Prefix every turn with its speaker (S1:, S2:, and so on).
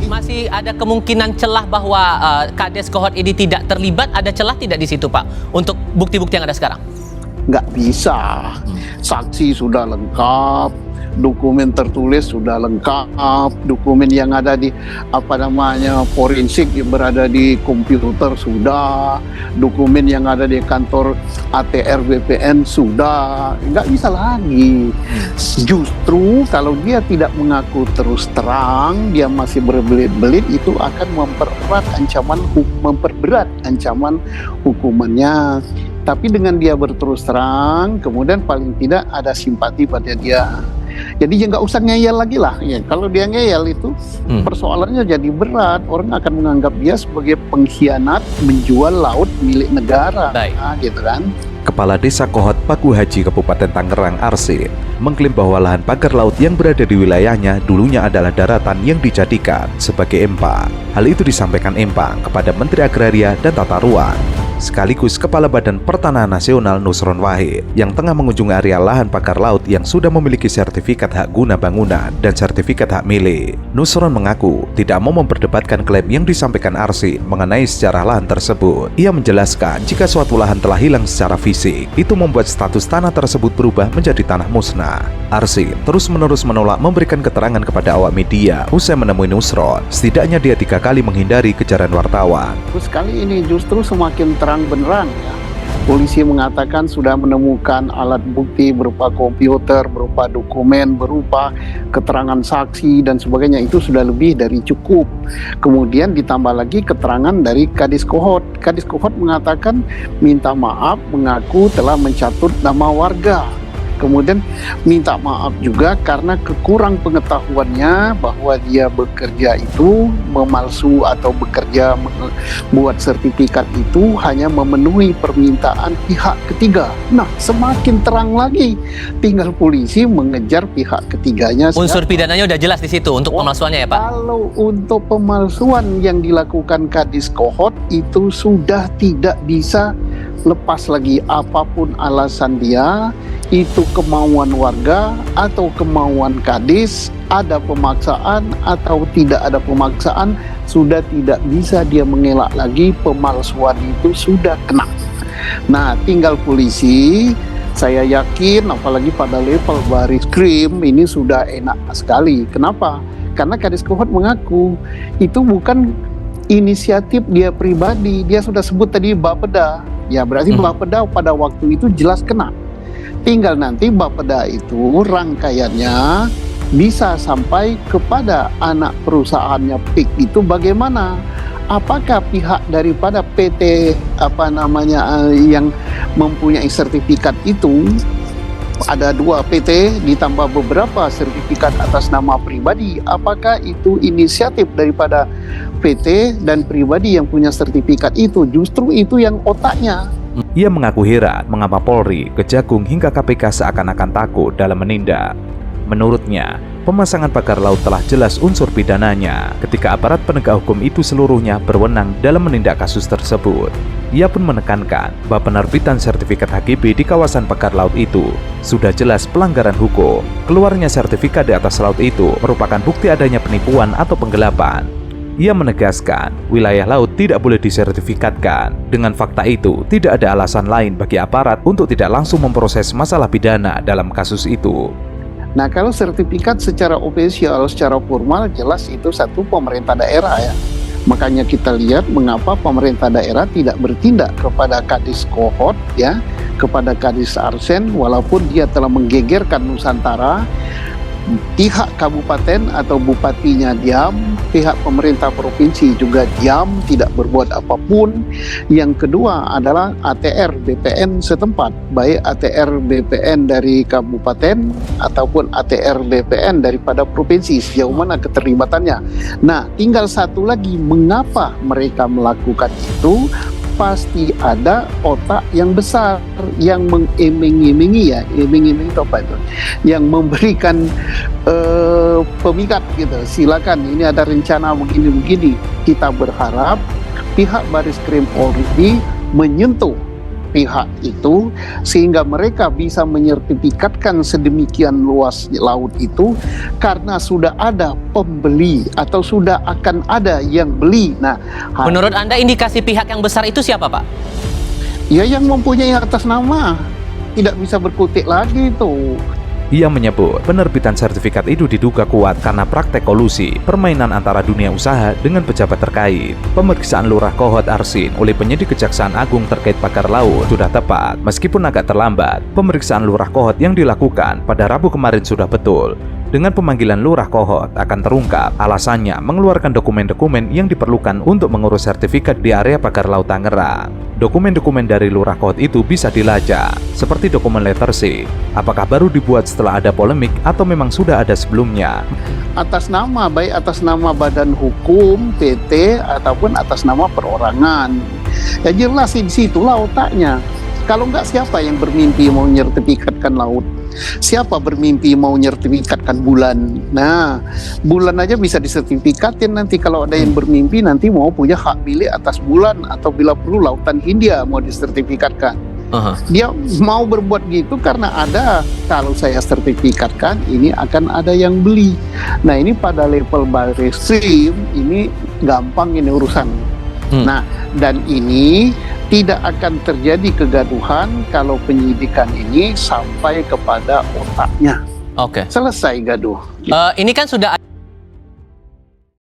S1: Masih ada kemungkinan celah bahwa Kades Kohot ini tidak terlibat? Ada celah tidak di situ, Pak, untuk bukti-bukti yang ada sekarang?
S2: Nggak bisa. Saksi sudah lengkap, dokumen tertulis sudah lengkap, dokumen yang ada di forensik yang berada di komputer sudah, dokumen yang ada di kantor ATR BPN sudah. Nggak bisa lagi. Justru kalau dia tidak mengaku terus terang, dia masih berbelit-belit, itu akan memperberat ancaman hukumannya. Tapi dengan dia berterus terang, kemudian paling tidak ada simpati pada dia. Jadi ya nggak usah ngeyel lagi lah. Ya, kalau dia ngeyel itu persoalannya jadi berat. Orang akan menganggap dia sebagai pengkhianat menjual laut milik negara. Nah, gitu kan.
S3: Kepala Desa Kohot Paku Haji Kabupaten Tangerang Arsin mengklaim bahwa lahan pagar laut yang berada di wilayahnya dulunya adalah daratan yang dijadikan sebagai empang. Hal itu disampaikan Empang kepada Menteri Agraria dan Tata Ruang sekaligus Kepala Badan Pertanahan Nasional Nusron Wahid yang tengah mengunjungi area lahan pagar laut yang sudah memiliki sertifikat hak guna bangunan dan sertifikat hak milik. Nusron mengaku tidak mau memperdebatkan klaim yang disampaikan Arsin mengenai sejarah lahan tersebut. Ia menjelaskan jika suatu lahan telah hilang secara fisik, itu membuat status tanah tersebut berubah menjadi tanah musnah. Arsin terus-menerus menolak memberikan keterangan kepada awak media usai menemui Nusron. Setidaknya dia 3 kali menghindari kejaran wartawan.
S2: Terus kali ini justru semakin terang benderang ya. Polisi mengatakan sudah menemukan alat bukti berupa komputer, berupa dokumen, berupa keterangan saksi dan sebagainya. Itu sudah lebih dari cukup. Kemudian ditambah lagi keterangan dari Kadis Kohot. Kadis Kohot mengatakan minta maaf, mengaku telah mencatut nama warga. Kemudian minta maaf juga karena kekurang pengetahuannya bahwa dia bekerja itu memalsu atau bekerja membuat sertifikat itu hanya memenuhi permintaan pihak ketiga. Nah, semakin terang lagi, tinggal polisi mengejar pihak ketiganya.
S1: Unsur pidananya udah jelas di situ untuk pemalsuannya ya, Pak?
S2: Kalau untuk pemalsuan yang dilakukan Kadis Kohot itu sudah tidak bisa lepas lagi, apapun alasan dia, itu kemauan warga atau kemauan Kadis, ada pemaksaan atau tidak ada pemaksaan, sudah tidak bisa dia mengelak lagi, pemalsuan itu sudah kena. Nah, tinggal polisi, saya yakin apalagi pada level Baris-Krim ini sudah enak sekali. Kenapa? Karena Kadis Kohot mengaku itu bukan inisiatif dia pribadi, dia sudah sebut tadi Bapeda. Ya berarti Bapeda pada waktu itu jelas kena. Tinggal nanti Bapeda itu rangkaiannya bisa sampai kepada anak perusahaannya PIK itu bagaimana? Apakah pihak daripada PT yang mempunyai sertifikat itu, ada 2 PT ditambah beberapa sertifikat atas nama pribadi, apakah itu inisiatif daripada PT dan pribadi yang punya sertifikat itu? Justru itu yang otaknya.
S3: Ia mengaku heran mengapa Polri, Kejagung hingga KPK seakan-akan takut dalam menindak. Menurutnya, pemasangan pagar laut telah jelas unsur pidananya ketika aparat penegak hukum itu seluruhnya berwenang dalam menindak kasus tersebut. Ia pun menekankan bahwa penerbitan sertifikat HGB di kawasan pagar laut itu sudah jelas pelanggaran hukum. Keluarnya sertifikat di atas laut itu merupakan bukti adanya penipuan atau penggelapan. Ia menegaskan wilayah laut tidak boleh disertifikatkan. Dengan fakta itu, tidak ada alasan lain bagi aparat untuk tidak langsung memproses masalah pidana dalam kasus itu.
S2: Nah, kalau sertifikat secara ofisial, secara formal, jelas itu satu pemerintah daerah ya. Makanya kita lihat mengapa pemerintah daerah tidak bertindak kepada Kadis Kohot ya, kepada Kadis Arsen, walaupun dia telah menggegerkan Nusantara. Pihak kabupaten atau bupatinya diam, pihak pemerintah provinsi juga diam, tidak berbuat apapun. Yang kedua adalah ATR BPN setempat, baik ATR BPN dari kabupaten ataupun ATR BPN daripada provinsi, sejauh mana keterlibatannya. Nah, tinggal satu lagi, mengapa mereka melakukan itu? Pasti ada otak yang besar yang mengiming-imingi ya, iming-iming itu apa itu? Yang memberikan pemikat gitu. Silakan, ini ada rencana begini-begini. Kita berharap pihak Baris Krim Polri menyentuh pihak itu sehingga mereka bisa menyertifikatkan sedemikian luas laut itu karena sudah ada pembeli atau sudah akan ada yang beli. Nah,
S1: Menurut Anda indikasi pihak yang besar itu siapa, Pak?
S2: ya yang mempunyai atas nama tidak bisa berkutik lagi itu.
S3: Ia menyebut penerbitan sertifikat itu diduga kuat karena praktek kolusi, permainan antara dunia usaha dengan pejabat terkait. Pemeriksaan Lurah Kohot Arsin oleh penyidik Kejaksaan Agung terkait pagar laut sudah tepat, meskipun agak terlambat. Pemeriksaan Lurah Kohot yang dilakukan pada Rabu kemarin sudah betul. Dengan pemanggilan Lurah Kohot akan terungkap alasannya mengeluarkan dokumen-dokumen yang diperlukan untuk mengurus sertifikat di area pagar laut Tangerang. Dokumen-dokumen dari Lurah Kohot itu bisa dilacak, seperti dokumen letter C. Apakah baru dibuat setelah ada polemik atau memang sudah ada sebelumnya?
S2: Atas nama, baik atas nama badan hukum, PT, ataupun atas nama perorangan. Ya jelas di situlah otaknya. Kalau nggak, siapa yang bermimpi mau nyertifikatkan laut? Siapa bermimpi mau nyertifikatkan bulan? Nah, bulan aja bisa disertifikatin nanti kalau ada yang bermimpi nanti mau punya hak milik atas bulan atau bila perlu lautan Hindia mau disertifikatkan. Dia mau berbuat gitu karena ada, kalau saya sertifikatkan ini akan ada yang beli. Nah ini pada level Barreskrim ini gampang ini urusan. Nah dan ini tidak akan terjadi kegaduhan kalau penyidikan ini sampai kepada otaknya.
S1: Oke.
S2: Selesai gaduh.
S1: Ini kan sudah